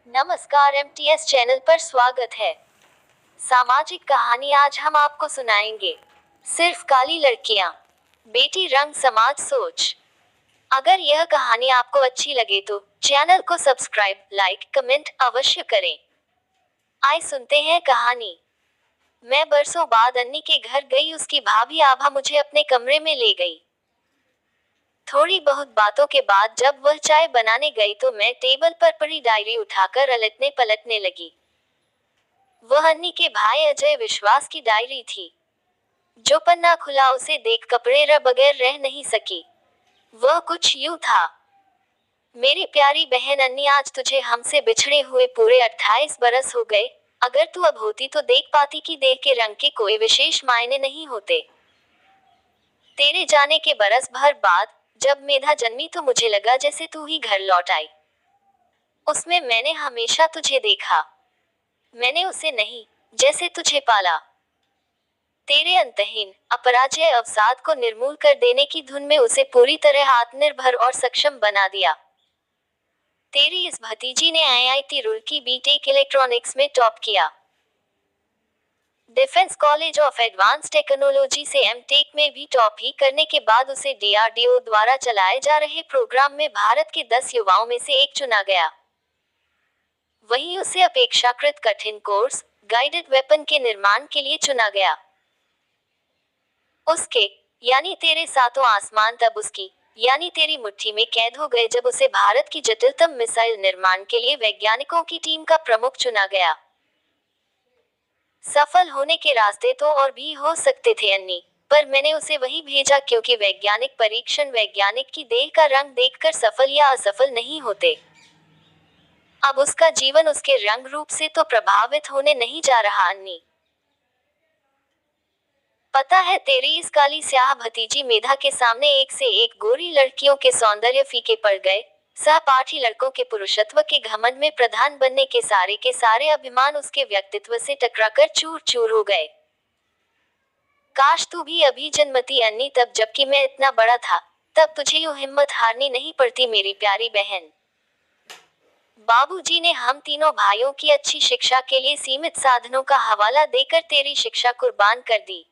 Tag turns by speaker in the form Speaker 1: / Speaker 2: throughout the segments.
Speaker 1: नमस्कार, MTS channel पर स्वागत है। सामाजिक कहानी आज हम आपको सुनाएंगे। सिर्फ काली लड़कियां, बेटी रंग समाज सोच। अगर यह कहानी आपको अच्छी लगे तो चैनल को सब्सक्राइब, लाइक, कमेंट अवश्य करें। आइए सुनते हैं कहानी। मैं बरसों बाद अन्नी के घर गई। उसकी भाभी आभा मुझे अपने कमरे में ले गई। थोड़ी बहुत बातों के बाद जब वह चाय बनाने गई तो मैं टेबल पर पड़ी डायरी उठाकर अलटने पलटने लगी। वह अन्नी के भाई अजय विश्वास की डायरी थी। जो पन्ना खुला उसे देख कपड़े बगैर रह नहीं सकी। वह कुछ यूं था। मेरी प्यारी बहन अन्नी, आज तुझे हमसे बिछड़े हुए पूरे 28 बरस हो गए। अगर तू अब होती तो देख पाती कि देह के रंग के कोई विशेष मायने नहीं होते। तेरे जाने के बरस भर बाद जब मेधा जन्मी तो मुझे लगा जैसे तू ही घर लौट आई। उसमें मैंने हमेशा तुझे देखा। मैंने उसे नहीं, जैसे तुझे पाला। तेरे अंतहीन अपराजय अवसाद को निर्मूल कर देने की धुन में उसे पूरी तरह आत्मनिर्भर और सक्षम बना दिया। तेरी इस भतीजी ने आईआईटी रुड़की बीटेक इलेक्ट्रॉनिक्स में टॉप किया। Defence college of advance technology से एमटेक में भी टॉप ही करने के बाद उसे डीआरडीओ द्वारा चलाए जा रहे प्रोग्राम में भारत के 10 युवाओं में से एक चुना गया। वहीं उसे अपेक्षाकृत कठिन कोर्स गाइडेड वेपन के निर्माण के लिए चुना गया। उसके यानी तेरे सातों आसमान तब उसकी यानी तेरी मुट्ठी में कैद हो गए जब उसे भारत की जटिलतम मिसाइल निर्माण के लिए वैज्ञानिकों की टीम का प्रमुख चुना गया। सफल होने के रास्ते तो और भी हो सकते थे अन्नी, पर मैंने उसे वहीं भेजा क्योंकि वैज्ञानिक परीक्षण वैज्ञानिक की देह का रंग देखकर सफल या असफल नहीं होते। अब उसका जीवन उसके रंग रूप से तो प्रभावित होने नहीं जा रहा अन्नी। पता है, तेरी इस काली स्याह भतीजी मेधा के सामने एक से एक गोरी लड़कियों के सौंदर्य फीके पड़ गए। सहपाठी लड़कों के पुरुषत्व के घमंड में प्रधान बनने के सारे अभिमान उसके व्यक्तित्व से टकराकर चूर चूर हो गए। काश तू भी अभी जन्मती अन्नी, तब जबकि मैं इतना बड़ा था। तब तुझे यूं हिम्मत हारनी नहीं पड़ती मेरी प्यारी बहन। बाबूजी ने हम तीनों भाइयों की अच्छी शिक्षा के लिए सीमित साधनों का हवाला देकर तेरी शिक्षा कुर्बान कर दी।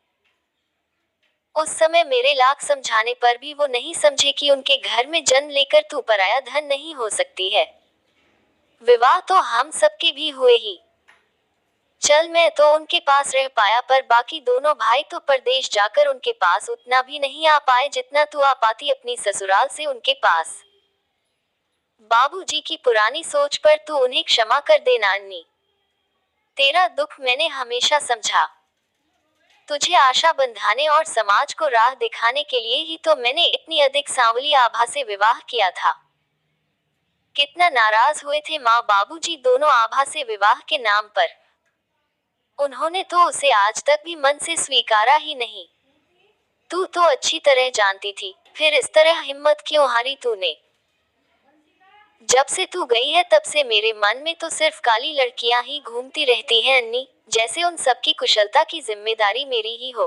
Speaker 1: उस समय मेरे लाख समझाने पर भी वो नहीं समझे कि उनके घर में जन्म लेकर तू पराया धन नहीं हो सकती है। विवाह तो हम सबके भी हुए ही। चल, मैं तो उनके पास रह पाया, पर बाकी दोनों भाई तो परदेश जाकर उनके पास उतना भी नहीं आ पाए जितना तू आ पाती अपनी ससुराल से उनके पास। बाबूजी की पुरानी सोच पर तू उन्हें क्षमा कर देना अन्नी। तेरा दुख मैंने हमेशा समझा। तुझे आशा बंधाने और समाज को राह दिखाने के लिए ही तो मैंने इतनी अधिक सांवली आभा से विवाह किया था। कितना नाराज हुए थे माँ बाबूजी दोनों आभा से विवाह के नाम पर। उन्होंने तो उसे आज तक भी मन से स्वीकारा ही नहीं। तू तो अच्छी तरह जानती थी, फिर इस तरह हिम्मत क्यों हारी तूने? जब से तू गई है तब से मेरे मन में तो सिर्फ काली लड़कियां ही घूमती रहती हैं अन्नी, जैसे उन सबकी कुशलता की जिम्मेदारी मेरी ही हो।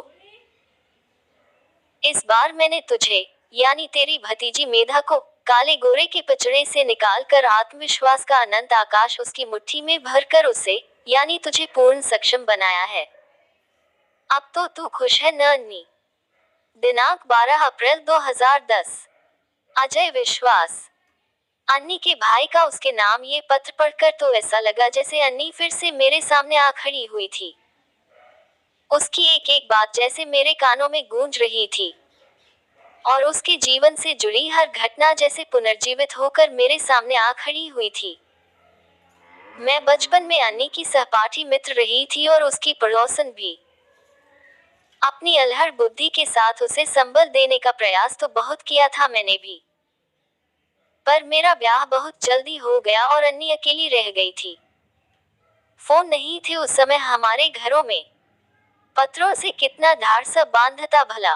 Speaker 1: इस बार मैंने तुझे यानी तेरी भतीजी मेधा को काले गोरे के पिंजरे से निकाल कर आत्मविश्वास का अनंत आकाश उसकी मुट्ठी में भरकर उसे यानी तुझे पूर्ण सक्षम बनाया है। अब तो तू खुश है न अन्नी? दिनांक 12 अप्रैल 2010। अजय विश्वास। अन्नी के भाई का उसके नाम ये पत्र पढ़कर तो ऐसा लगा जैसे अन्नी फिर से मेरे सामने आ खड़ी हुई थी। उसकी एक एक बात जैसे मेरे कानों में गूंज रही थी और उसके जीवन से जुड़ी हर घटना जैसे पुनर्जीवित होकर मेरे सामने आ खड़ी हुई थी। मैं बचपन में अन्नी की सहपाठी मित्र रही थी और उसकी पड़ोसन भी। अपनी अलहड़ बुद्धि के साथ उसे संबल देने का प्रयास तो बहुत किया था मैंने भी, पर मेरा ब्याह बहुत जल्दी हो गया और अन्नी अकेली रह गई थी। फोन नहीं थे उस समय हमारे घरों में। पत्रों से कितना धार सा बांधता भला।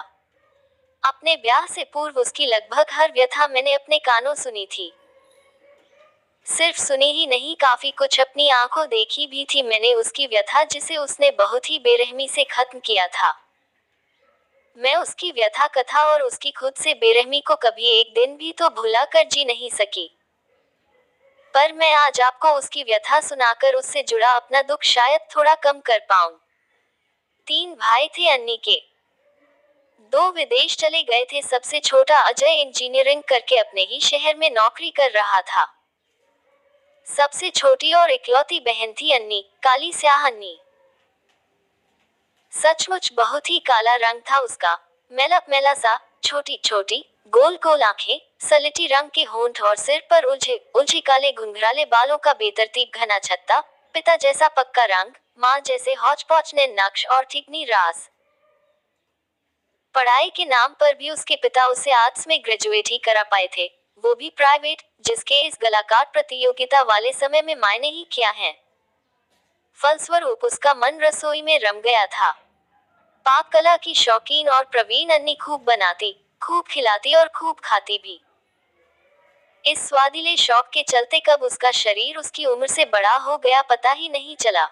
Speaker 1: अपने ब्याह से पूर्व उसकी लगभग हर व्यथा मैंने अपने कानों सुनी थी। सिर्फ सुनी ही नहीं, काफी कुछ अपनी आंखों देखी भी थी मैंने उसकी व्यथा, जिसे उसने बहुत ही बेरहमी से खत्म किया था। मैं उसकी व्यथा कथा और उसकी खुद से बेरहमी को कभी एक दिन भी तो भुला कर जी नहीं सकी। पर मैं आज आपको उसकी व्यथा सुनाकर उससे जुड़ा अपना दुख शायद थोड़ा कम कर पाऊं। 3 भाई थे अन्नी के। 2 विदेश चले गए थे। सबसे छोटा अजय इंजीनियरिंग करके अपने ही शहर में नौकरी कर रहा था। सबसे छोटी और इकलौती बहन थी अन्नी, काली स्याह अन्नी। सचमुच बहुत ही काला रंग था उसका। मैला मैला सा, छोटी छोटी गोल गोल आंखें, सलेटी रंग के होंठ और सिर पर उलझे उलझे काले घुंघराले बालों का बेतरतीब घना छत्ता। पिता जैसा पक्का रंग, माँ जैसे हौच पौच ने नक्श और ठिकनी रास। पढ़ाई के नाम पर भी उसके पिता उसे आर्ट्स में ग्रेजुएट ही करा पाए थे, वो भी प्राइवेट, जिसके इस गलाकाट प्रतियोगिता वाले समय में मायने ही क्या हैं। फलस्वरूप उसका मन रसोई में रम गया था। पाक कला की शौकीन और प्रवीण अन्नी खूब बनाती, खूब खिलाती और खूब खाती भी। इस स्वादिले शौक के चलते कब उसका शरीर उसकी उम्र से बड़ा हो गया पता ही नहीं चला।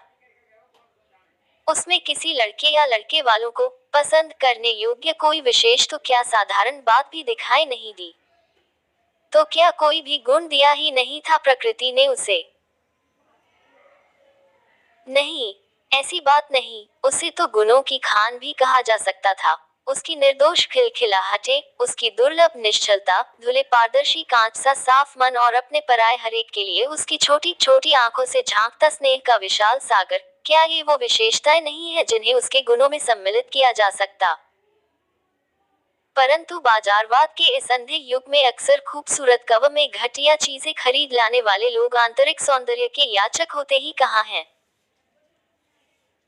Speaker 1: उसमें किसी लड़के या लड़के वालों को पसंद करने योग्य कोई विशेष तो क्या साधारण बात भी दिखाई नहीं दी। तो क्या कोई भी गुण दिया ही नहीं था प्रकृति ने उसे? नहीं, ऐसी बात नहीं, उसे तो गुणों की खान भी कहा जा सकता था। उसकी निर्दोष खिलखिलाहटें, उसकी दुर्लभ निश्चलता, धुले पारदर्शी कांच सा साफ मन और अपने पराये हरेक के लिए उसकी छोटी छोटी आंखों से झांकता स्नेह का विशाल सागर, क्या ये वो विशेषताएं नहीं है जिन्हें उसके गुणों में सम्मिलित किया जा सकता? परंतु बाजारवाद के इस अंधे युग में अक्सर खूबसूरत कव में घटिया चीजें खरीद लाने वाले लोग आंतरिक सौंदर्य के याचक होते ही कहाँ हैं।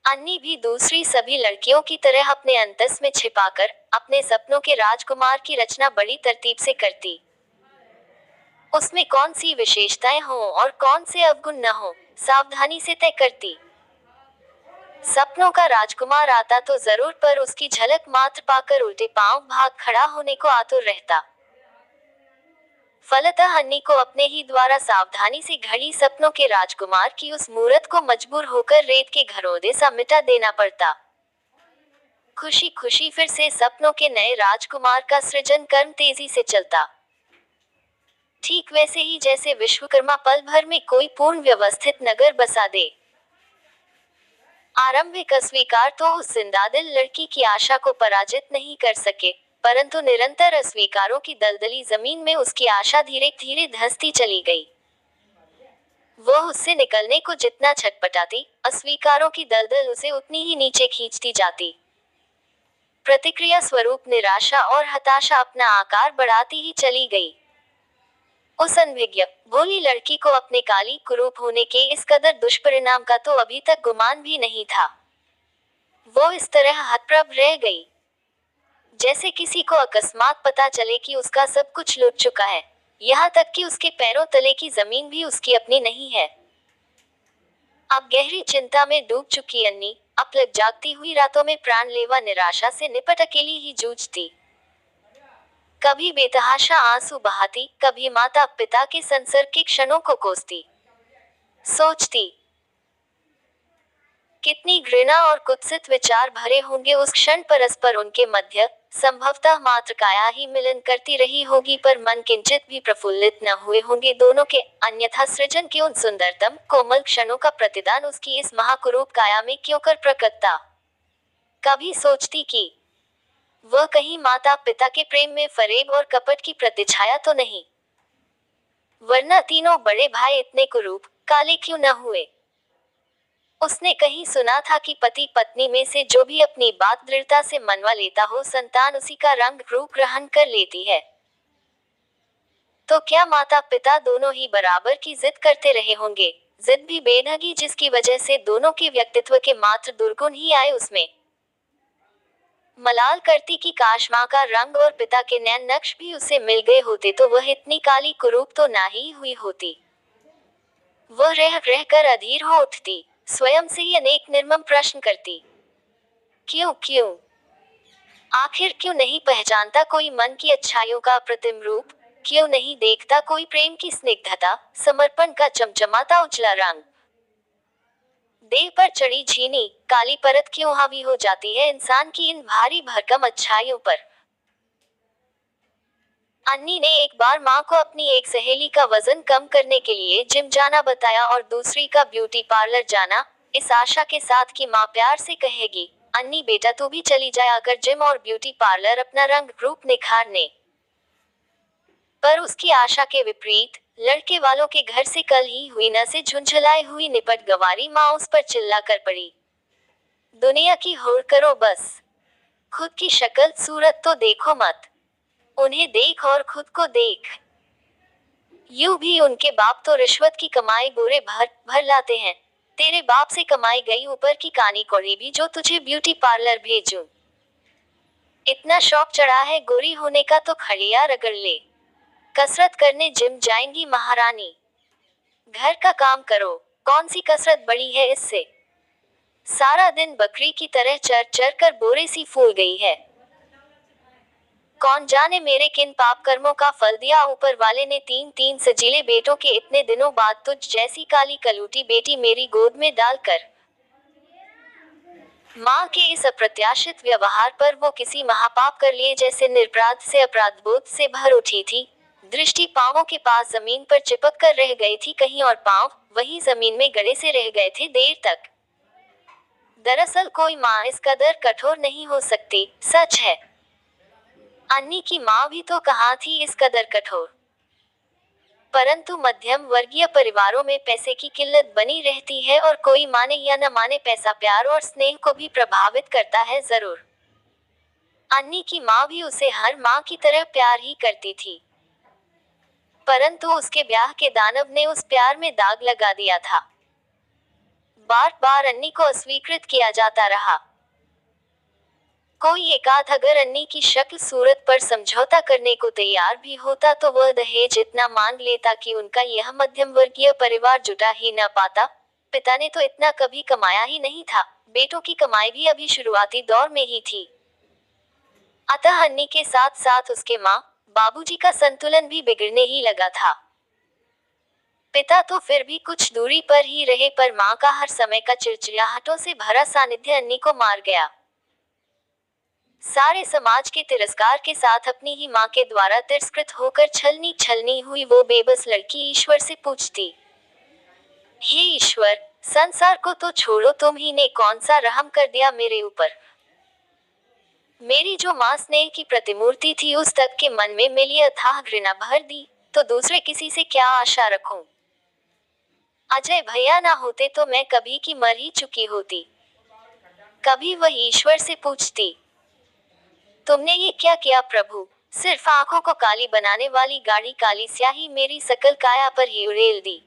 Speaker 1: अन्नी भी दूसरी सभी लड़कियों की तरह अपने अंतस में छिपाकर अपने सपनों के राजकुमार की रचना बड़ी तरतीब से करती। उसमें कौन सी विशेषताएं हों और कौन से अवगुण न हो, सावधानी से तय करती। सपनों का राजकुमार आता तो जरूर, पर उसकी झलक मात्र पाकर उल्टे पांव भाग खड़ा होने को आतुर रहता। फलतः अन्नी को अपने ही द्वारा सावधानी से घड़ी सपनों के राजकुमार की उस मूरत को मजबूर होकर रेत के घरोंदे सा मिटा देना पड़ता। खुशी खुशी फिर से सपनों के नए राजकुमार का सृजन कर्म तेजी से चलता। ठीक वैसे ही जैसे विश्वकर्मा पल भर में कोई पूर्ण व्यवस्थित नगर बसा दे। आरंभिक अस्वीकार तो उस जिंदादिल लड़की की आशा को पराजित नहीं कर सके, परंतु निरंतर अस्वीकारों की दलदली जमीन में उसकी आशा धीरे धीरे धंसती चली गई। वह उससे निकलने को जितना छटपटाती, अस्वीकारों की दलदल उसे उतनी ही नीचे खींचती जाती। प्रतिक्रिया स्वरूप निराशा और हताशा अपना आकार बढ़ाती ही चली गई। उस अनभिज्ञ भोली लड़की को अपने काली कुरूप होने के इस कदर दुष्परिणाम का तो अभी तक गुमान भी नहीं था। वो इस तरह हतप्रभ रह गई, जैसे किसी को अकस्मात पता चले कि उसका सब कुछ लुट चुका है, यहाँ तक कि उसके पैरों तले की जमीन भी उसकी अपनी नहीं है। अब गहरी चिंता में डूब चुकी अन्नी अपलक जागती हुई रातों में प्राणलेवा निराशा से निपट अकेली ही जूझती। कभी बेतहाशा आंसू बहाती, कभी माता पिता के संसर्ग के क्षणों को कोसती। सोचती, कितनी घृणा और कुत्सित विचार भरे होंगे उस क्षण परस्पर उनके मध्य। संभवतः मात्र काया ही मिलन करती रही होगी, पर मन किंचित भी प्रफुल्लित न हुए होंगे दोनों के, अन्यथा सृजन के उन सुंदरतम कोमल क्षणों का प्रतिदान उसकी इस महाकुरूप काया में क्यों कर प्रकटता। कभी सोचती कि वह कहीं माता पिता के प्रेम में फरेब और कपट की प्रतिछाया तो नहीं, वरना तीनों बड़े भाई इतने कुरूप काले क्यों न हुए। उसने कहीं सुना था कि पति पत्नी में से जो भी अपनी बात दृढ़ता से मनवा लेता हो, संतान उसी का रंग रूप ग्रहण कर लेती है। तो क्या माता पिता दोनों ही बराबर की जिद करते रहे होंगे, जिद भी बेढंगी जिसकी वजह से दोनों के व्यक्तित्व के मात्र दुर्गुण ही आए उसमें। मलाल करती कि काश माँ का रंग और पिता के नैन नक्श भी उसे मिल गए होते तो वह इतनी काली कुरूप तो ना ही हुई होती। वह रह रह कर अधीर हो उठती, स्वयं से ही अनेक निर्मम प्रश्न करती। क्यों क्यों, आखिर क्यों नहीं पहचानता कोई मन की अच्छाइयों का अप्रतिम रूप, क्यों नहीं देखता कोई प्रेम की स्निग्धता, समर्पण का चमचमाता उजला रंग। देह पर चढ़ी झीनी काली परत क्यों हावी हो जाती है इंसान की इन भारी भरकम अच्छाइयों पर। अन्नी ने एक बार माँ को अपनी एक सहेली का वजन कम करने के लिए जिम जाना बताया और दूसरी का ब्यूटी पार्लर जाना, इस आशा के साथ कि माँ प्यार से कहेगी, अन्नी बेटा तू भी चली जाया कर जिम और ब्यूटी पार्लर अपना रंग रूप निखारने। पर उसकी आशा के विपरीत लड़के वालों के घर से कल ही हुई न से झुंझुलाई हुई निपट गवारी माँ उस पर चिल्ला कर पड़ी। दुनिया की होड़ करो बस, खुद की शक्ल सूरत तो देखो मत, उन्हें देख और खुद को देख। यूं भी उनके बाप तो रिश्वत की कमाई बोरे भर भर लाते हैं, तेरे बाप से कमाई गई ऊपर की कानी कौड़ी भी जो तुझे ब्यूटी पार्लर भेजूं। इतना शौक चढ़ा है गोरी होने का तो खड़िया रगड़ ले, कसरत करने जिम जाएंगी महारानी। घर का काम करो, कौन सी कसरत बड़ी है इससे, सारा दिन बकरी की तरह चर चर कर बोरे सी फूल गई है। कौन जाने मेरे किन पाप कर्मों का फल दिया ऊपर वाले ने तीन तीन सजीले बेटों के इतने दिनों बाद तुझ जैसी काली कलूटी बेटी मेरी गोद में डालकर। माँ के इस अप्रत्याशित व्यवहार पर वो किसी महापाप कर लिए जैसे निरपराध से अपराध बोध से भर उठी थी। दृष्टि पांवों के पास जमीन पर चिपक कर रह गई थी कहीं और पांव वही जमीन में गड़े से रह गए थे देर तक। दरअसल कोई माँ इस कदर कठोर नहीं हो सकती, सच है। अन्नी की माँ भी तो कहाँ थी इस कदर कठोर। परंतु मध्यम वर्गीय परिवारों में पैसे की किल्लत बनी रहती है और कोई माने या न माने पैसा प्यार और स्नेह को भी प्रभावित करता है जरूर। अन्नी की माँ भी उसे हर माँ की तरह प्यार ही करती थी, परंतु उसके ब्याह के दानव ने उस प्यार में दाग लगा दिया था। बार बार अन्नी को अस्वीकृत किया जाता रहा। कोई एकाध अगर अन्नी की शक्ल सूरत पर समझौता करने को तैयार भी होता तो वह दहेज इतना मांग लेता कि उनका यह मध्यम वर्गीय परिवार जुटा ही न पाता। पिता ने तो इतना कभी कमाया ही नहीं था, बेटों की कमाई भी अभी शुरुआती दौर में ही थी। अतः अन्नी के साथ साथ उसके माँ बाबूजी का संतुलन भी बिगड़ने ही लगा था। पिता तो फिर भी कुछ दूरी पर ही रहे, पर माँ का हर समय का चिड़चिड़ाहटों से भरा सानिध्य अन्नी को मार गया। सारे समाज के तिरस्कार के साथ अपनी ही माँ के द्वारा तिरस्कृत होकर छलनी हुई वो बेबस लड़की ईश्वर से पूछती, हे ईश्वर, संसार को तो छोड़ो, तुम ही ने कौन सा रहम कर दिया मेरे ऊपर। मेरी जो माँ स्नेह की प्रतिमूर्ति थी उस तक के मन में मिली अथाह घृणा भर दी, तो दूसरे किसी से क्या आशा रखूं। अजय भैया ना होते तो मैं कभी की मर ही चुकी होती। कभी वह ईश्वर से पूछती, तुमने ये क्या किया प्रभु, सिर्फ आंखों को काली बनाने वाली गाढ़ी काली स्याही मेरी सकल काया पर ही उड़ेल दी।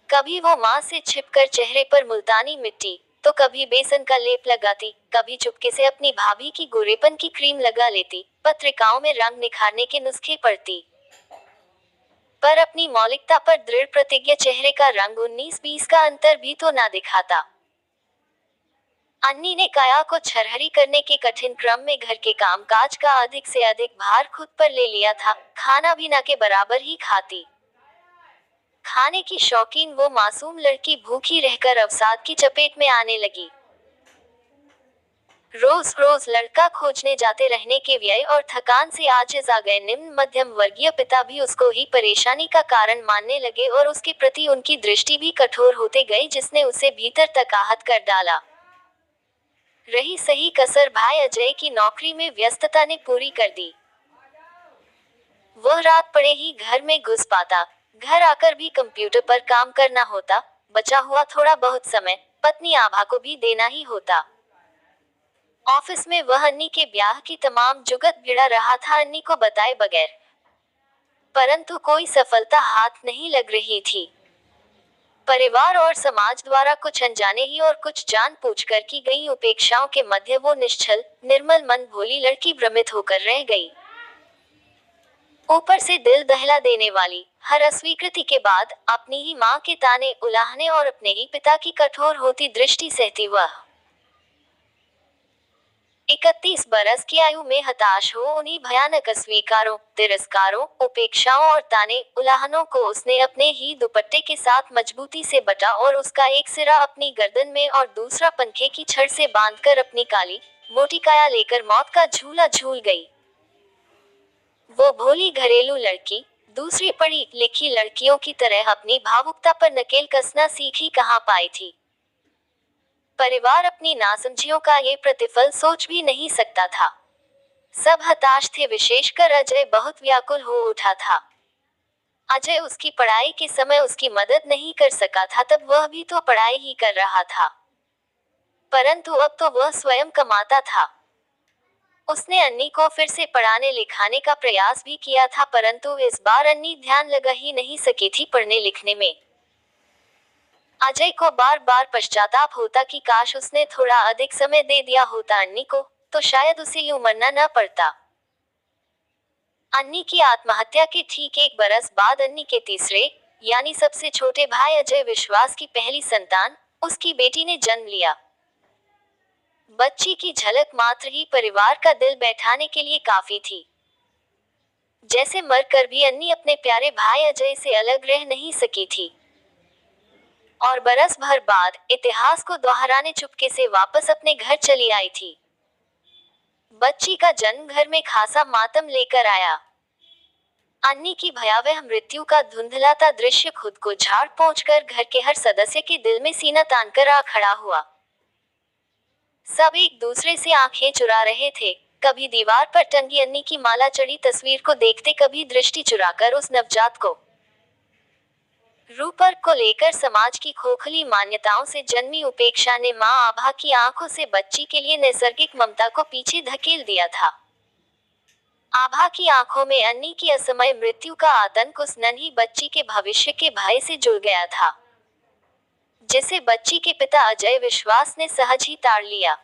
Speaker 1: कभी वो माँ से छिपकर चेहरे पर मुल्तानी मिट्टी तो कभी बेसन का लेप लगाती, कभी चुपके से अपनी भाभी की गोरेपन की क्रीम लगा लेती, पत्रिकाओं में रंग निखारने के नुस्खे पढ़ती, पर अपनी मौलिकता पर दृढ़ प्रतिज्ञ चेहरे का रंग 19-20 का अंतर भी तो ना दिखाता। अन्नी ने काया को छरहरी करने के कठिन क्रम में घर के कामकाज का अधिक से अधिक भार खुद पर ले लिया था, खाना भी ना के बराबर ही खाती। खाने की शौकीन वो मासूम लड़की भूखी रहकर अवसाद की चपेट में आने लगी। रोज रोज लड़का खोजने जाते रहने के व्यय और थकान से आजिज आ गए निम्न मध्यम वर्गीय पिता भी उसको ही परेशानी का कारण मानने लगे और उसके प्रति उनकी दृष्टि भी कठोर होते गई, जिसने उसे भीतर तक आहत कर डाला। रही सही कसर भाई अजय की नौकरी में व्यस्तता ने पूरी कर दी। वह रात पड़े ही घर में घुस पाता, घर आकर भी कंप्यूटर पर काम करना होता, बचा हुआ थोड़ा बहुत समय पत्नी आभा को भी देना ही होता। ऑफिस में वह अन्नी के ब्याह की तमाम जुगत भिड़ा रहा था अन्नी को बताए बगैर, परंतु कोई सफलता हाथ नहीं लग रही थी। परिवार और समाज द्वारा कुछ अनजाने ही और कुछ जानबूझ कर की गई उपेक्षाओं के मध्य वो निश्चल निर्मल मन भोली लड़की भ्रमित होकर रह गई। ऊपर से दिल दहला देने वाली हर अस्वीकृति के बाद अपनी ही माँ के ताने उलाहने और अपने ही पिता की कठोर होती दृष्टि सहती वह 31 बरस की आयु में हताश हो उन्हीं भयानक अस्वीकारों, तिरस्कारों, उपेक्षाओं और ताने उलाहनों को उसने अपने ही दुपट्टे के साथ मजबूती से बटा और उसका एक सिरा अपनी गर्दन में और दूसरा पंखे की छड़ से बांधकर अपनी काली मोटी काया लेकर मौत का झूला झूल गई। वो भोली घरेलू लड़की दूसरी पढ़ी लिखी लड़कियों की तरह अपनी भावुकता पर नकेल कसना सीख ही कहाँ पाई थी। परिवार अपनी नासमझियों का ये प्रतिफल सोच भी नहीं सकता था। सब हताश थे, विशेषकर अजय बहुत व्याकुल हो उठा था। अजय उसकी पढ़ाई के समय उसकी मदद नहीं कर सका था, तब वह भी तो पढ़ाई ही कर रहा था, परंतु अब तो वह स्वयं कमाता था। उसने अन्नी को फिर से पढ़ाने लिखाने का प्रयास भी किया था, परंतु इस बार अन्नी ध्यान लगा ही नहीं सकी थी पढ़ने लिखने में। अजय को बार बार पश्चाताप होता कि काश उसने थोड़ा अधिक समय दे दिया होता अन्नी को, तो शायद उसे यूं मरना न पड़ता। अन्नी की आत्महत्या के ठीक 1 बरस बाद अन्नी के तीसरे यानी सबसे छोटे भाई अजय विश्वास की पहली संतान उसकी बेटी ने जन्म लिया। बच्ची की झलक मात्र ही परिवार का दिल बैठाने के लिए काफी थी। जैसे मरकर भी अन्नी अपने प्यारे भाई अजय से अलग रह नहीं सकी थी। और बरस भर बाद इतिहास को दोहराने चुपके से वापस अपने घर चली आई थी। बच्ची का जन्म घर में खासा मातम लेकर आया। अन्नी की भयावह मृत्यु का धुंधलाता दृश्य खुद को झाड़ पोंछकर घर के हर सदस्य के दिल में सीना तानकर आ खड़ा हुआ। सब एक दूसरे से आंखें चुरा रहे थे, कभी दीवार पर टंगी अन्नी की माला चढ़ी तस्वीर को देखते, कभी दृष्टि चुराकर उस नवजात को। रूपर को लेकर समाज की खोखली मान्यताओं से जन्मी उपेक्षा ने मां आभा की आंखों से बच्ची के लिए नैसर्गिक ममता को पीछे धकेल दिया था। आभा की आंखों में अन्नी की असमय मृत्यु का आतंक उस नन्ही बच्ची के भविष्य के भय से जुड़ गया था, जिसे बच्ची के पिता अजय विश्वास ने सहज ही ताड़ लिया।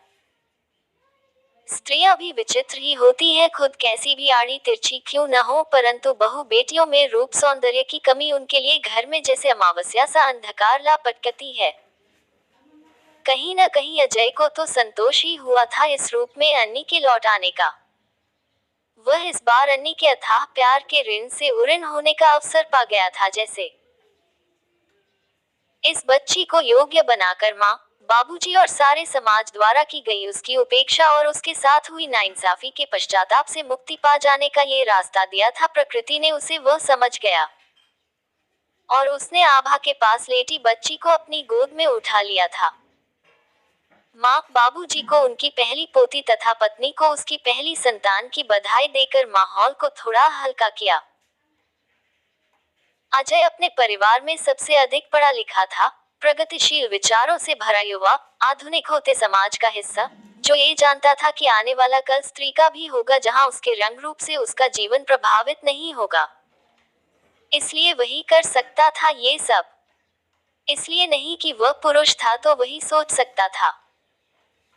Speaker 1: स्त्रियां भी विचित्र ही होती हैं, खुद कैसी भी आड़ी तिरछी क्यों न हो, परंतु बहु बेटियों में रूप सौंदर्य की कमी उनके लिए घर में जैसे अमावस्या सा अंधकार ला पटकती है। कहीं न कहीं अजय को तो संतोष ही हुआ था इस रूप में अन्नी के लौट आने का। वह इस बार अन्नी के अथाह प्यार के ऋण से उऋण होने का अवसर पा गया था, जैसे इस बच्ची को योग्य बनाकर माँ, बाबूजी और सारे समाज द्वारा की गई उसकी उपेक्षा और उसके साथ हुई नाइंसाफी के पश्चाताप से मुक्ति पा जाने का ये रास्ता दिया था प्रकृति ने उसे, वह समझ गया। और उसने आभा के पास लेटी बच्ची को अपनी गोद में उठा लिया था। माँ बाबूजी को उनकी पहली पोती तथा पत्नी को उसकी पहली संतान की बधाई देकर माहौल को थोड़ा हल्का किया। अजय अपने परिवार में सबसे अधिक पढ़ा लिखा था, प्रगतिशील विचारों से भरा युवा, आधुनिक होते समाज का हिस्सा, जो ये जानता था कि आने वाला कल स्त्री का भी होगा, जहां उसके रंग रूप से उसका जीवन प्रभावित नहीं होगा। इसलिए वही कर सकता था ये सब। इसलिए नहीं कि वह पुरुष था तो वही सोच सकता था।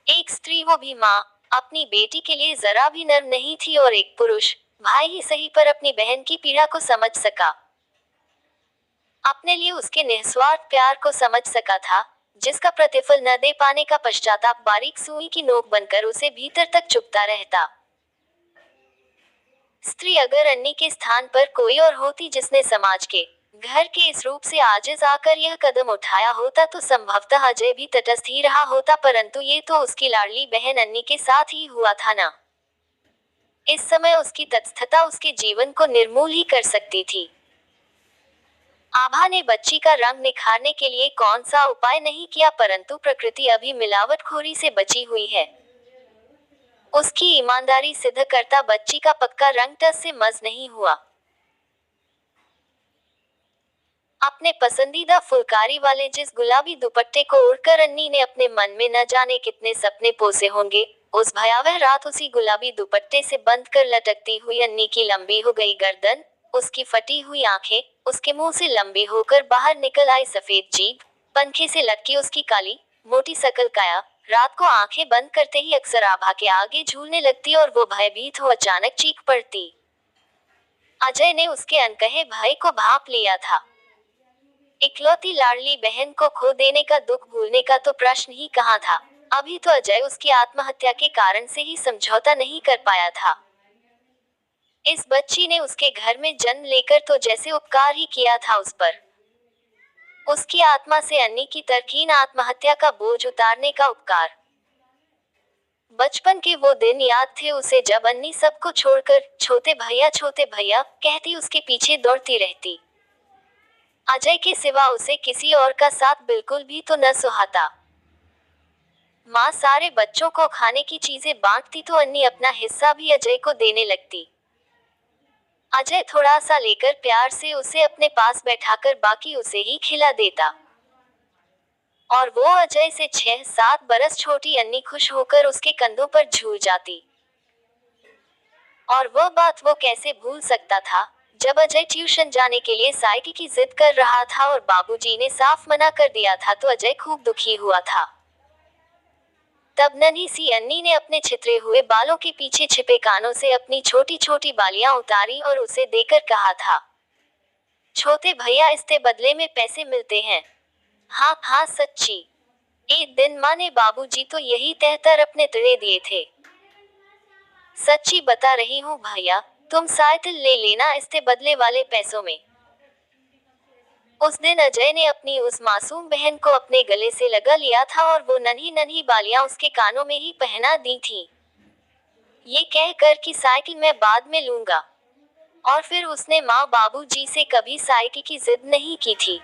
Speaker 1: एक स्त्री, वो भी माँ, अपनी बेटी के लिए जरा भी नर्म नहीं थी, और एक पुरुष, भाई ही सही पर अपनी बहन की पीड़ा को समझ सका। अपने लिए उसके निस्वार्थ प्यार को समझ सका था, जिसका प्रतिफल न दे पाने का पश्चाताप बारीक सुई की नोक बनकर उसे भीतर तक चुभता रहता। स्त्री अगर अन्नी के स्थान पर कोई और होती, जिसने समाज के, घर के इस रूप से आजिज आकर यह कदम उठाया होता, तो संभवतः अजय भी तटस्थ ही रहा होता, परंतु ये तो उसकी लाडली बहन अन्नी के साथ ही हुआ था ना। इस समय उसकी तटस्थता उसके जीवन को निर्मूल ही कर सकती थी। आभा ने बच्ची का रंग निखारने के लिए कौन सा उपाय नहीं किया, परंतु प्रकृति अभी मिलावटखोरी से बची हुई है। उसकी ईमानदारी सिद्ध करता बच्ची का पक्का रंग टस से मज नहीं हुआ। अपने पसंदीदा फुलकारी वाले जिस गुलाबी दुपट्टे को ओढ़कर अन्नी ने अपने मन में न जाने कितने सपने पोसे होंगे, उस भयावह रात उसी गुलाबी दुपट्टे से बंद कर लटकती हुई अन्नी की लंबी हो गई गर्दन, उसकी फटी हुई आंखें, उसके मुंह से लंबी होकर बाहर निकल आई सफेद जीभ, पंखे से लटकी उसकी काली मोटी सकल काया, रात को आंखें बंद करते ही अक्सर आभा के आगे झूलने लगती और वो भयभीत हो अचानक चीख पड़ती। अजय ने उसके अनकहे भय को भांप लिया था। इकलौती लाडली बहन को खो देने का दुख भूलने का तो प्रश्न ही कहाँ था। अभी तो अजय उसकी आत्महत्या के कारण से ही समझौता नहीं कर पाया था। इस बच्ची ने उसके घर में जन्म लेकर तो जैसे उपकार ही किया था उस पर। उसकी आत्मा से अन्नी की तरकीन आत्महत्या का बोझ उतारने का उपकार। बचपन के वो दिन याद थे उसे जब अन्नी सबको छोड़कर छोटे भैया कहती उसके पीछे दौड़ती रहती। अजय के सिवा उसे किसी और का साथ बिल्कुल भी तो न सुहाता। माँ सारे बच्चों को खाने की चीजें बांटती तो अन्नी अपना हिस्सा भी अजय को देने लगती। अजय थोड़ा सा लेकर प्यार से उसे अपने पास बैठाकर बाकी उसे ही खिला देता। और वो अजय से 6-7 बरस छोटी अन्नी खुश होकर उसके कंधों पर झूल जाती। और वह बात वो कैसे भूल सकता था जब अजय ट्यूशन जाने के लिए साइकिल की जिद कर रहा था और बाबूजी ने साफ मना कर दिया था तो अजय खूब दुखी हुआ था। तब नन्ही सी अन्नी ने अपने छितरे हुए बालों के पीछे छिपे कानों से अपनी छोटी छोटी बालियां उतारी और उसे देकर कहा था, छोटे भैया इसके बदले में पैसे मिलते हैं। हाँ हाँ सच्ची। एक दिन माँ ने बाबूजी तो यही कहकर अपने तड़े दिए थे। सच्ची बता रही हूँ भैया, तुम साइकिल ले लेना इसके बदले वाले पैसों में। उस दिन अजय ने अपनी उस मासूम बहन को अपने गले से लगा लिया था और वो नन्ही नन्ही बालियां उसके कानों में ही पहना दी थी, ये कहकर कि साइकिल मैं बाद में लूंगा। और फिर उसने माँ बाबूजी से कभी साइकिल की जिद नहीं की थी।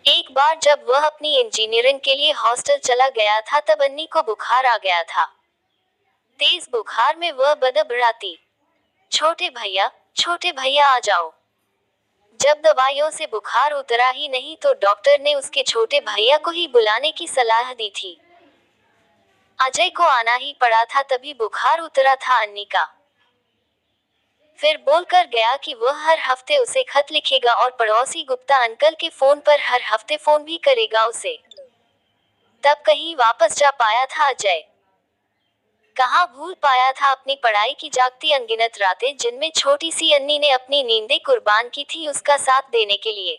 Speaker 1: एक बार जब वह अपनी इंजीनियरिंग के लिए हॉस्टल चला गया था तब अन्नी को बुखार आ गया था। तेज बुखार में वह बड़बड़ाती, छोटे भैया आ जाओ। जब दवाइयों से बुखार उतरा ही नहीं तो डॉक्टर ने उसके छोटे भैया को ही बुलाने की सलाह दी थी। अजय को आना ही पड़ा था तभी बुखार उतरा था अन्नी का। फिर बोलकर गया कि वह हर हफ्ते उसे खत लिखेगा और पड़ोसी गुप्ता अंकल के फोन पर हर हफ्ते फोन भी करेगा उसे। तब कहीं वापस जा पाया था अजय। कहाँ भूल पाया था अपनी पढ़ाई की जागती अनगिनत रातें जिनमें छोटी सी अन्नी ने अपनी नींदें कुर्बान की थी उसका साथ देने के लिए।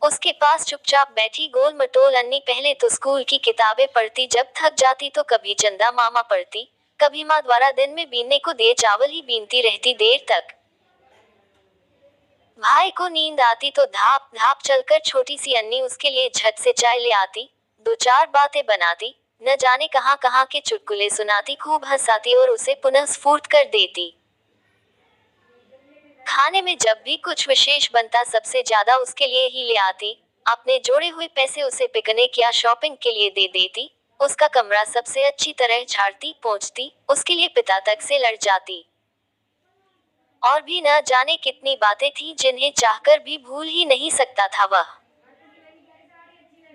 Speaker 1: उसके पास चुपचाप बैठी गोल मटोल अन्नी पहले तो स्कूल की किताबें पढ़ती, जब थक जाती तो कभी चंदा मामा पढ़ती, कभी माँ द्वारा दिन में बीनने को दिए चावल ही बीनती रहती देर तक। भाई को नींद आती तो धाप धाप चलकर छोटी सी अन्नी उसके लिए झट से चाय ले आती, 2-4 बातें बनाती, न जाने कहाँ कहाँ के चुटकुले सुनाती, खूब हंसाती और उसे पुनः स्फूर्त कर देती। खाने में जब भी कुछ विशेष बनता सबसे ज्यादा उसके लिए ही ले आती, अपने जोड़े हुए पैसे उसे पिकनिक या शॉपिंग के लिए दे देती, उसका कमरा सबसे अच्छी तरह झाड़ती पोंछती, उसके लिए पिता तक से लड़ जाती। और भी न जाने कितनी बातें थी जिन्हें चाहकर भी भूल ही नहीं सकता था वह।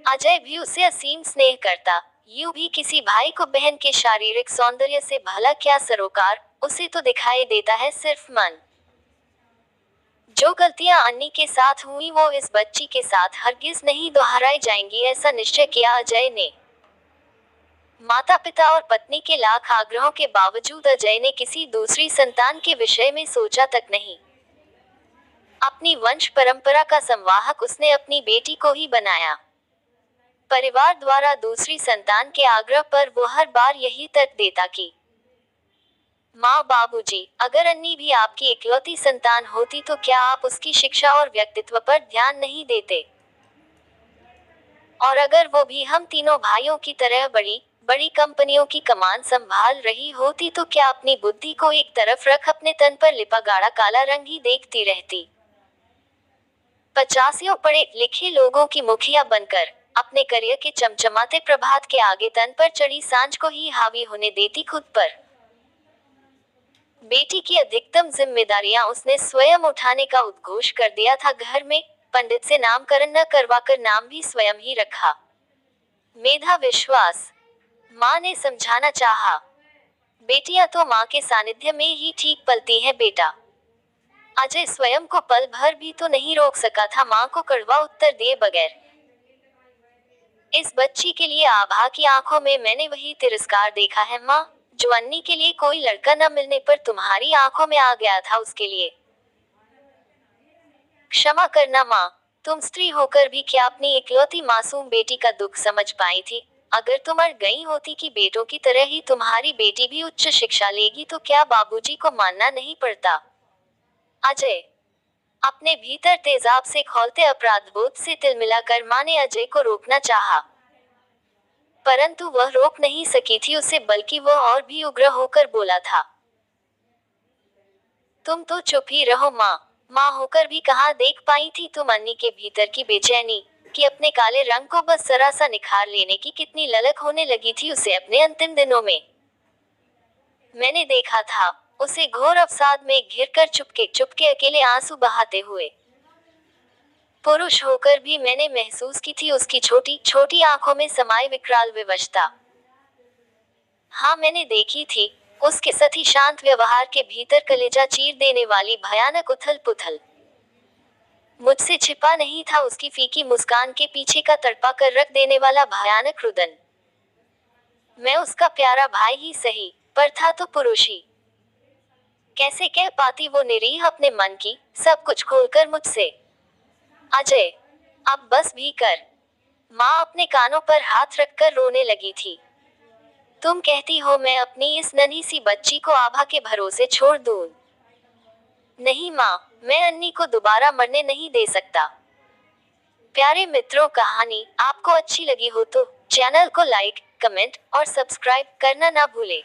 Speaker 1: अजय भी उसे असीम स्नेह करता, यूं भी किसी भाई को बहन के शारीरिक सौंदर्य से भला क्या सरोकार, उसे तो दिखाई देता है सिर्फ मन। जो गलतियां अन्नी के साथ हुई वो इस बच्ची के साथ हरगिज नहीं दोहराई जाएंगी, ऐसा निश्चय किया अजय ने। माता पिता और पत्नी के लाख आग्रहों के बावजूद अजय ने किसी दूसरी संतान के विषय में सोचा तक नहीं। अपनी वंश परंपरा का संवाहक उसने अपनी बेटी को ही बनाया। परिवार द्वारा दूसरी संतान के आग्रह पर वो हर बार यही तर्क देता कि माँ बाबूजी, अगर अन्नी भी आपकी इकलौती संतान होती तो क्या आप उसकी शिक्षा और व्यक्तित्व पर ध्यान नहीं देते? और अगर वो भी हम तीनों भाइयों की तरह बड़ी बड़ी कंपनियों की कमान संभाल रही होती तो क्या अपनी बुद्धि को एक तरफ रख अपने तन पर लिपा गाढ़ा काला रंग ही देखती रहती? 85 पढ़े लिखे लोगों की मुखिया बनकर अपने करियर के चमचमाते प्रभात के आगे तन पर चढ़ी सांझ को ही हावी होने देती खुद पर। बेटी की अधिकतम जिम्मेदारियां उसने स्वयं उठाने का उद्घोष कर दिया था। घर में पंडित से नामकरण न करवाकर नाम भी स्वयं ही रखा। मेधा विश्वास। माँ ने समझाना चाहा, बेटियां तो माँ के सानिध्य में ही ठीक पलती हैं बेटा। अजय स्वयं को पल भर भी तो नहीं रोक सका था माँ को कड़वा उत्तर दिए बगैर। इस बच्ची के लिए आभा की आंखों में मैंने वही तिरस्कार देखा है माँ, जो अन्नी के लिए कोई लड़का न मिलने पर तुम्हारी आंखों में आ गया था उसके लिए। क्षमा करना माँ, तुम स्त्री होकर भी क्या अपनी इकलौती मासूम बेटी का दुख समझ पाई थी? अगर तुम अड़ गई होती कि बेटों की तरह ही तुम्हारी बेटी भी उच्च शिक्षा लेगी तो क्या बाबूजी को मानना नहीं पड़ता? अजय। अपने भीतर तेजाब से खौलते अपराध बोध से तिलमिलाकर माँ ने अजय को रोकना चाहा, परंतु वह रोक नहीं सकी थी उसे, बल्कि वह और भी उग्र होकर बोला था, तुम तो चुप ही रहो माँ। माँ होकर भी कहाँ देख पाई थी तुम अन्नी के भीतर की बेचैनी, कि अपने काले रंग को बस जरा सा निखार लेने की कितनी ललक होने लगी थी उसे अपने अंतिम दिनों में। मैंने देखा था उसे घोर अवसाद में घिर कर चुपके चुपके अकेले आंसू बहाते हुए। पुरुष होकर भी मैंने महसूस की थी उसकी छोटी छोटी आंखों में समाये विकराल विवशता। हाँ, मैंने देखी थी उसके सती शांत व्यवहार के भीतर कलेजा चीर देने वाली भयानक उथल पुथल। मुझसे छिपा नहीं था उसकी फीकी मुस्कान के पीछे का तड़पा कर रख देने वाला भयानक रुदन। मैं उसका प्यारा भाई ही सही, पर था तो पुरुष ही। कैसे कह पाती वो निरीह अपने मन की सब कुछ खोलकर मुझसे। अजय, अब बस भी कर। माँ अपने कानों पर हाथ रखकर रोने लगी थी। तुम कहती हो मैं अपनी इस नन्ही सी बच्ची को आभा के भरोसे छोड़ दूं? नहीं माँ, मैं अन्नी को दोबारा मरने नहीं दे सकता। प्यारे मित्रों, कहानी आपको अच्छी लगी हो तो चैनल को लाइक, कमेंट और सब्सक्राइब करना ना भूलें।